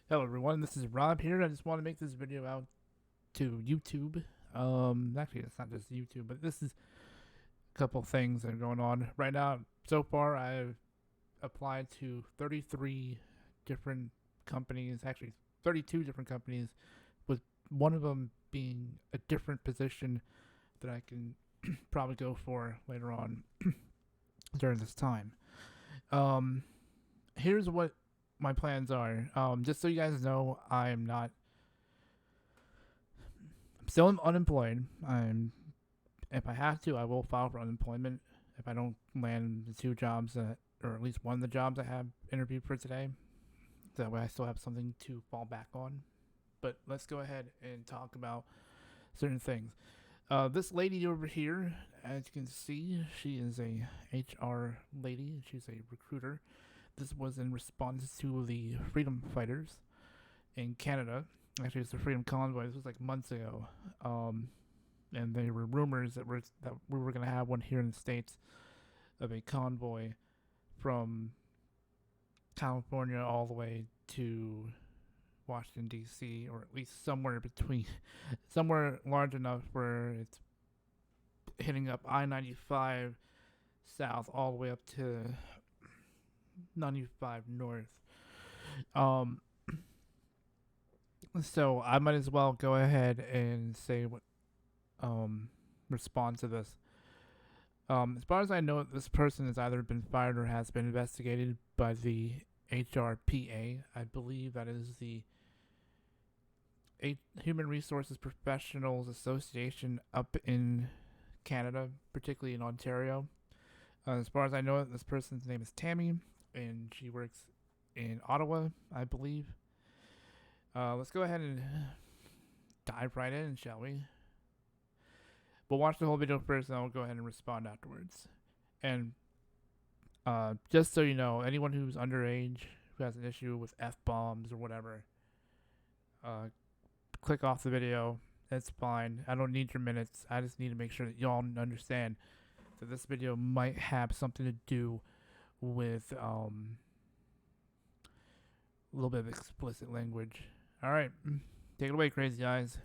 Hello everyone, this is Rob here. I just want to make this video out to YouTube. Actually, it's not just YouTube, but this is a couple things that are going on right now. So far, I've applied to 33 different companies, actually 32 different companies, with one of them being a different position that I can probably go for later on during this time. Um, Here's what my plans are. Just so you guys know, I'm still unemployed. If I have to, I will file for unemployment if I don't land the two jobs that, or at least one of the jobs I have interviewed for today. That way, I still have something to fall back on. But let's go ahead and talk about certain things. This lady over here, as you can see, she is a HR lady. She's a recruiter. This was in response to the freedom fighters in Canada. Actually, it's the Freedom Convoy. This was like months ago. And there were rumors that we were going to have one here in the states of a convoy from California all the way to Washington D.C. or at least somewhere between, somewhere large enough where it's hitting up I-95 south all the way up to 95 north. Um, so I might as well go ahead and say what respond to this. As far as I know, this person has either been fired or has been investigated by the HRPA. I believe that is the Human Resources Professionals Association up in Canada, particularly in Ontario. As far as I know, this person's name is Tammy, and she works in Ottawa, I believe. Let's go ahead and dive right in, shall we? We'll watch the whole video first, and then we'll go ahead and respond afterwards. And just so you know, anyone who's underage who has an issue with f bombs or whatever, uh, click off the video. It's fine. I don't need your minutes. I just need to make sure that y'all understand that this video might have something to do with a little bit of explicit language. All right, take it away, crazy eyes.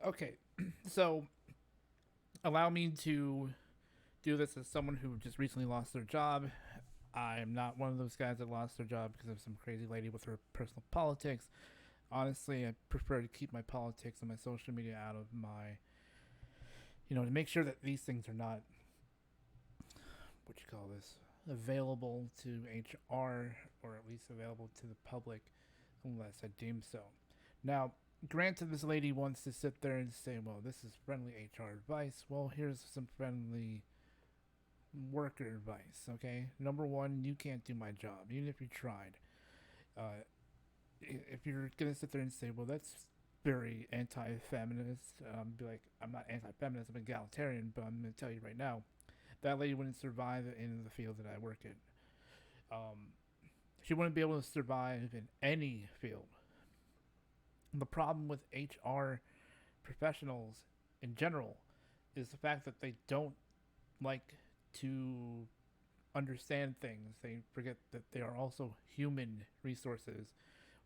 Okay, so allow me to do this as someone who just recently lost their job. I am not one of those guys that lost their job because of some crazy lady with her personal politics. Honestly, I prefer to keep my politics and my social media out of my, to make sure that these things are not, what you call this, available to HR or at least available to the public unless I deem so. Now, granted, this lady wants to sit there and say, well, this is friendly HR advice. Well, here's some friendly worker advice, okay? Number one, you can't do my job, even if you tried. If you're gonna sit there and say, well, that's very anti-feminist, be like, I'm not anti-feminist, I'm egalitarian, but I'm gonna tell you right now, that lady wouldn't survive in the field that I work in. She wouldn't be able to survive in any field. The problem with HR professionals in general is the fact that they don't like to understand things. They forget that they are also human resources,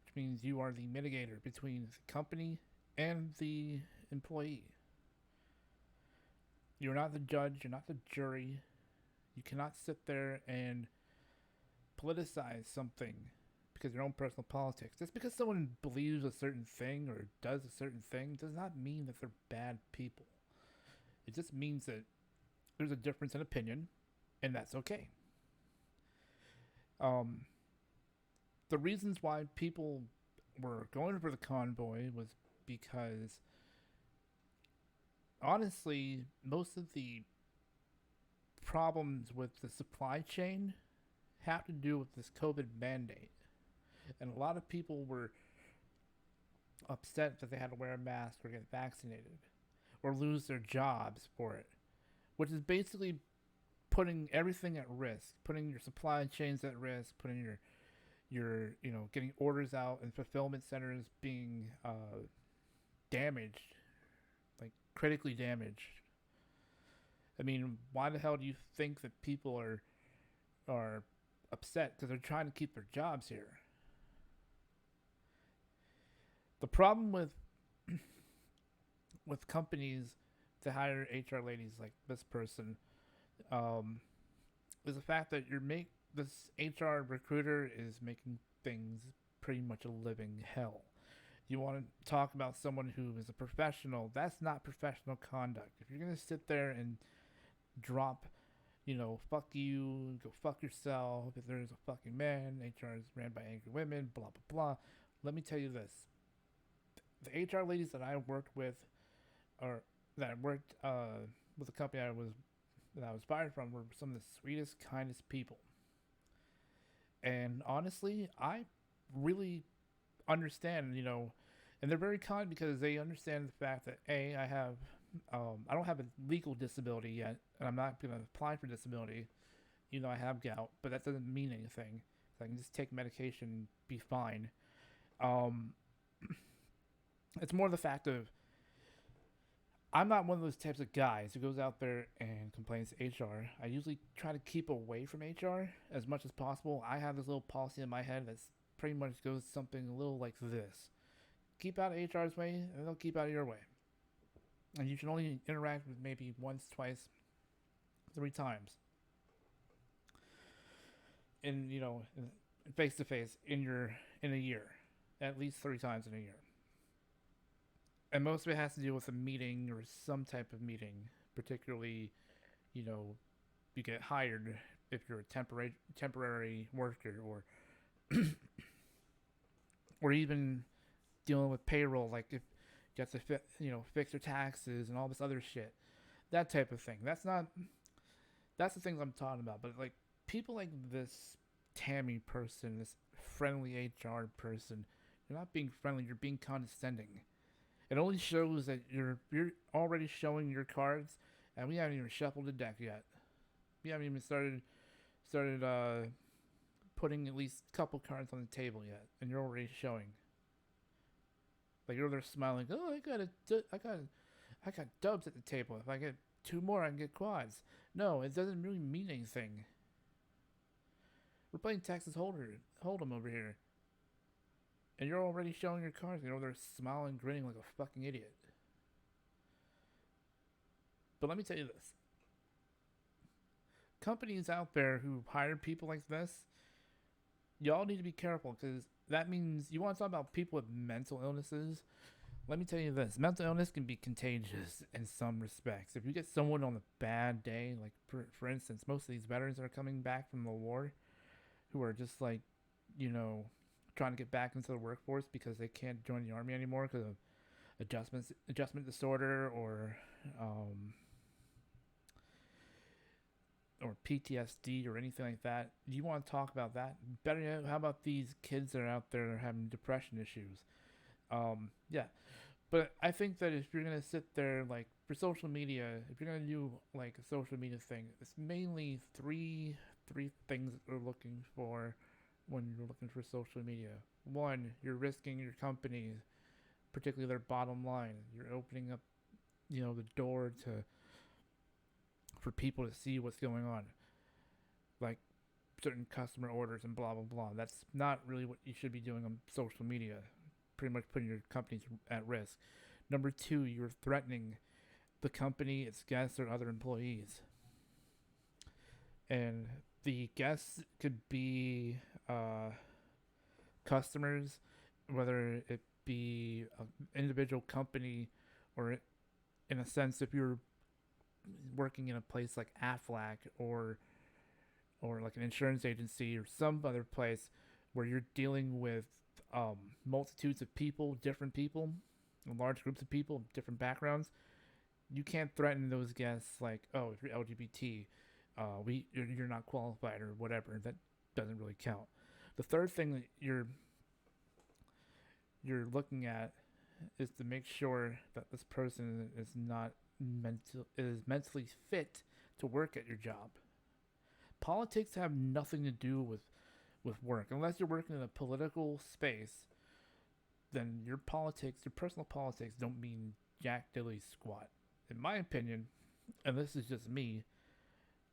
which means you are the mitigator between the company and the employee. You're not the judge, you're not the jury. You cannot sit there and politicize something because of your own personal politics. Just because someone believes a certain thing or does a certain thing does not mean that they're bad people. It just means that there's a difference in opinion, and that's okay. The reasons why people were going for the convoy was because, honestly, most of the problems with the supply chain have to do with this COVID mandate. And a lot of people were upset that they had to wear a mask or get vaccinated or lose their jobs for it, which is basically putting everything at risk, putting your supply chains at risk, putting your getting orders out and fulfillment centers being damaged, like critically damaged. I mean, why the hell do you think that people are upset? Because they're trying to keep their jobs here. The problem with companies to hire HR ladies like this person is the fact that this HR recruiter is making things pretty much a living hell. You want to talk about someone who is a professional? That's not professional conduct. If you're gonna sit there and drop, fuck you, go fuck yourself, if there's a fucking man, HR is ran by angry women, blah blah blah. Let me tell you this: the HR ladies that I worked with, or that I worked with the company that I was fired from, were some of the sweetest, kindest people. And honestly, I really understand, and they're very kind because they understand the fact that I don't have a legal disability yet, and I'm not going to apply for disability. I have gout, but that doesn't mean anything. I can just take medication and be fine. It's more the fact of I'm not one of those types of guys who goes out there and complains to HR. I usually try to keep away from HR as much as possible. I have this little policy in my head that's pretty much goes something a little like this: keep out of HR's way, and they'll keep out of your way. And you should only interact with maybe once, twice, 3 times, in face to face in a year, at least 3 times in a year. And most of it has to do with a meeting or some type of meeting, particularly, you get hired if you're a temporary worker, or even dealing with payroll, like if you have to fix your taxes and all this other shit, that type of thing. That's the things I'm talking about. But like people like this Tammy person, this friendly HR person, you're not being friendly, you're being condescending. It only shows that you're already showing your cards, and we haven't even shuffled the deck yet. We haven't even started putting at least a couple cards on the table yet, and you're already showing. Like you're there smiling. Oh, I got dubs at the table. If I get 2 more, I can get quads. No, it doesn't really mean anything. We're playing Texas Hold'em over here. And you're already showing your cards. They're smiling, grinning like a fucking idiot. But let me tell you this. companies out there who hire people like this, y'all need to be careful because that means you want to talk about people with mental illnesses. Let me tell you this: mental illness can be contagious in some respects. If you get someone on a bad day, like for instance, most of these veterans that are coming back from the war, who are just like, you know, trying to get back into the workforce because they can't join the army anymore because of adjustment disorder, um, or PTSD or anything like that. Do you want to talk about that? Better yet, how about these kids that are out there having depression issues? Yeah, but I think that if you're gonna sit there like for social media, if you're gonna do like a social media thing, it's mainly three things that we're looking for when you're looking for social media. One, you're risking your company, particularly their bottom line. You're opening up, the door to for people to see what's going on, like certain customer orders and blah blah blah. That's not really what you should be doing on social media. Pretty much putting your companies at risk. Number two, you're threatening the company, its guests, or other employees. And the guests could be customers, whether it be an individual company or, in a sense, if you're working in a place like Aflac or like an insurance agency or some other place where you're dealing with multitudes of people, different people, large groups of people, different backgrounds, you can't threaten those guests like, oh, if you're LGBT, you're not qualified or whatever. That doesn't really count. The third thing that you're looking at is to make sure that this person is mentally fit to work at your job. Politics have nothing to do with work. Unless you're working in a political space, then your personal politics don't mean jack dilly squat. In my opinion, and this is just me,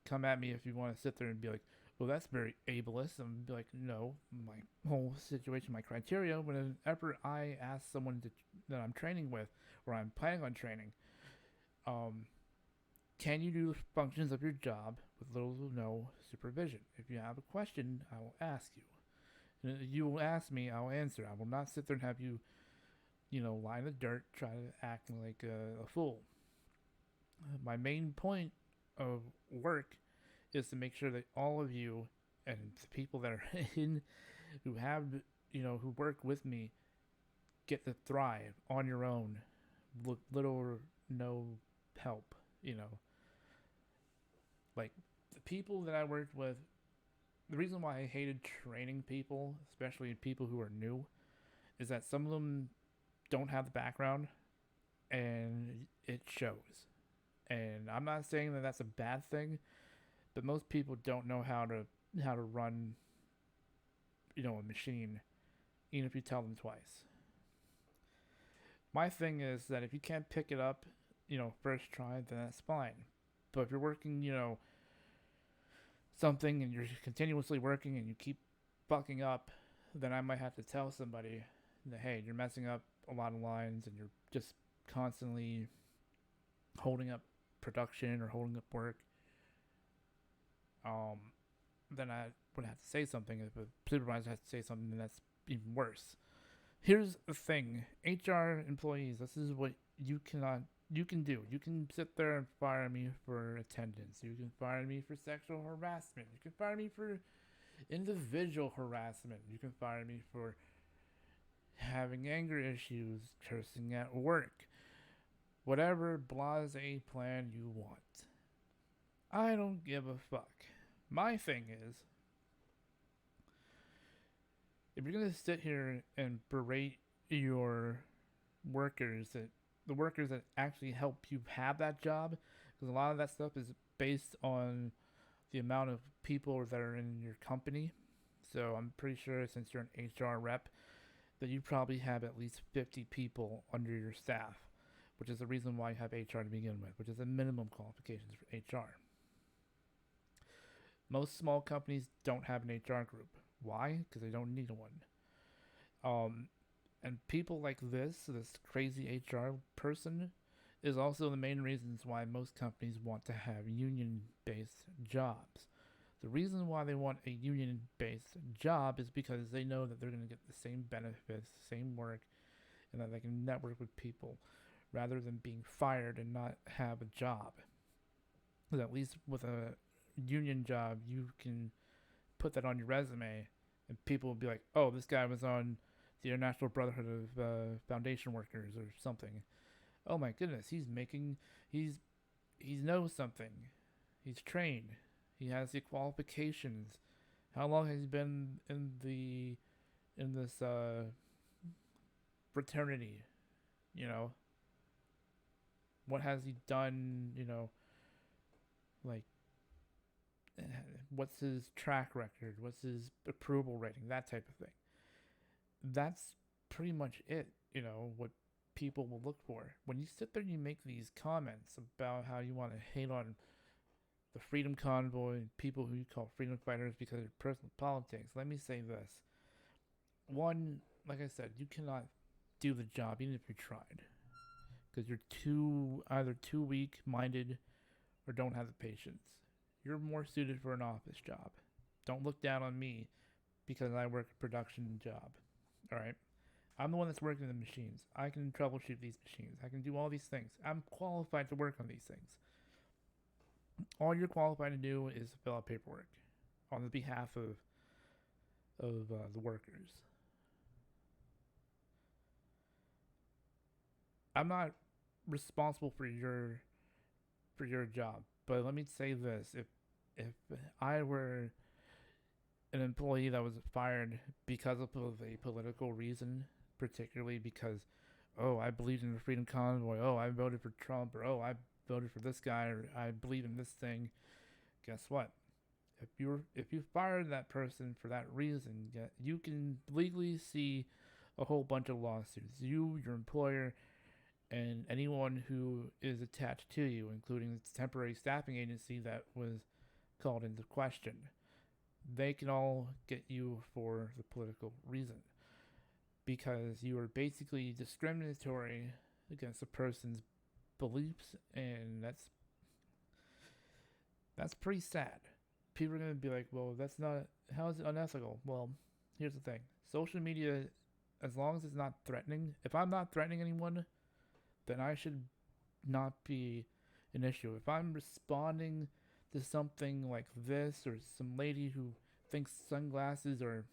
come at me if you want to sit there and be like, well, that's very ableist. I'm be like, no, my whole situation, my criteria, whenever I ask someone that I'm training with or I'm planning on training, can you do the functions of your job with little to no supervision? If you have a question, I will ask you. You will ask me, I will answer. I will not sit there and have you, lie in the dirt, try to act like a fool. My main point of work is to make sure that all of you and the people that are who work with me get to thrive on your own with little or no help, Like, the people that I worked with, the reason why I hated training people, especially people who are new, is that some of them don't have the background and it shows. And I'm not saying that that's a bad thing, but most people don't know how to run, a machine, even if you tell them twice. My thing is that if you can't pick it up, first try, then that's fine. But if you're working, something and you're continuously working and you keep fucking up, then I might have to tell somebody that, hey, you're messing up a lot of lines and you're just constantly holding up production or holding up work. Then I would have to say something. If a supervisor has to say something, then that's even worse. Here's the thing, HR employees, this is what you can do. You can sit there and fire me for attendance. You can fire me for sexual harassment. You can fire me for individual harassment. You can fire me for having anger issues, cursing at work. Whatever blase plan you want. I don't give a fuck. My thing is, if you're going to sit here and berate your workers, the workers that actually help you have that job, because a lot of that stuff is based on the amount of people that are in your company. So I'm pretty sure since you're an HR rep, that you probably have at least 50 people under your staff, which is the reason why you have HR to begin with, which is the minimum qualifications for HR. Most small companies don't have an HR group. Why? Because they don't need one. And people like this crazy HR person, is also the main reasons why most companies want to have union-based jobs. The reason why they want a union-based job is because they know that they're going to get the same benefits, same work, and that they can network with people rather than being fired and not have a job. Because at least with a union job, you can put that on your resume, and people will be like, "Oh, this guy was on the International Brotherhood of Foundation Workers or something. Oh my goodness, he knows something. He's trained. He has the qualifications. How long has he been in this fraternity? You know, what has he done? Like what's his track record? What's his approval rating? That type of thing. That's pretty much it. What people will look for when you sit there and you make these comments about how you want to hate on the Freedom Convoy and people who you call freedom fighters because of personal politics. Let me say this: one, like I said, you cannot do the job even if you tried, because you're either too weak-minded or don't have the patience. You're more suited for an office job. Don't look down on me because I work a production job. All right. I'm the one that's working the machines. I can troubleshoot these machines. I can do all these things. I'm qualified to work on these things. All you're qualified to do is fill out paperwork on the behalf of the workers. I'm not responsible for your job, but let me say this: if I were an employee that was fired because of a political reason, particularly because, oh, I believed in the Freedom Convoy, oh, I voted for Trump, or oh, I voted for this guy, or I believe in this thing, guess what? If you fired that person for that reason, you can legally see a whole bunch of lawsuits. You, your employer, and anyone who is attached to you, including the temporary staffing agency that was called into question. They can all get you for the political reason, because you are basically discriminatory against a person's beliefs, and that's pretty sad. People are going to be like, well, that's not, how is it unethical? Well, here's the thing. Social media, as long as it's not threatening, if I'm not threatening anyone, then I should not be an issue. If I'm responding to something like this, or some lady who thinks sunglasses are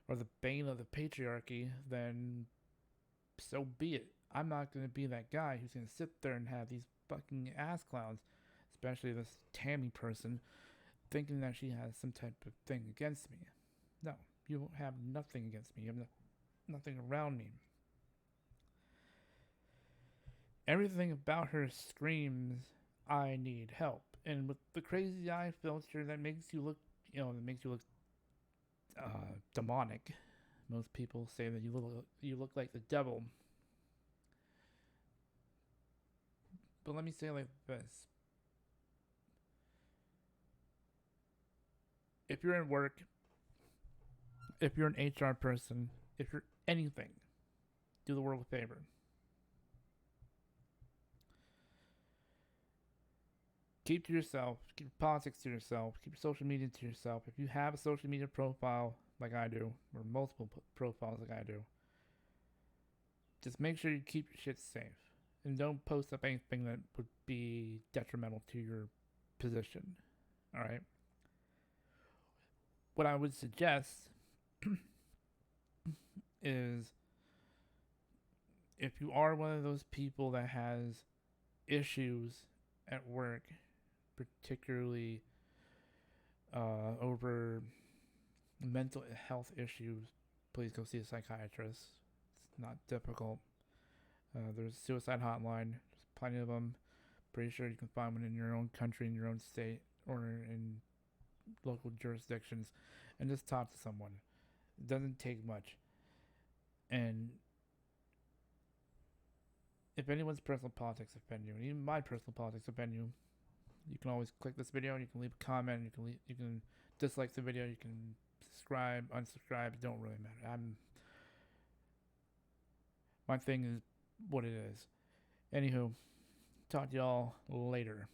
the bane of the patriarchy, then so be it. I'm not going to be that guy who's going to sit there and have these fucking ass clowns, especially this Tammy person, thinking that she has some type of thing against me. No, you have nothing against me. You have nothing around me. Everything about her screams, I need help. And with the crazy eye filter that makes you look, demonic. Most people say that you look like the devil. But let me say it like this: if you're in work, if you're an HR person, if you're anything, do the world a favor. Keep to yourself. Keep politics to yourself. Keep your social media to yourself. If you have a social media profile like I do, or multiple profiles like I do, just make sure you keep your shit safe. And don't post up anything that would be detrimental to your position. Alright? What I would suggest is, if you are one of those people that has issues at work, particularly over mental health issues, please go see a psychiatrist. It's not difficult. There's a suicide hotline. There's plenty of them. Pretty sure you can find one in your own country, in your own state, or in local jurisdictions, and just talk to someone. It doesn't take much. And if anyone's personal politics offend you, and even my personal politics offend you, you can always click this video and you can leave a comment. You can dislike the video. You can subscribe, unsubscribe. It don't really matter. My thing is what it is. Anywho, talk to y'all later.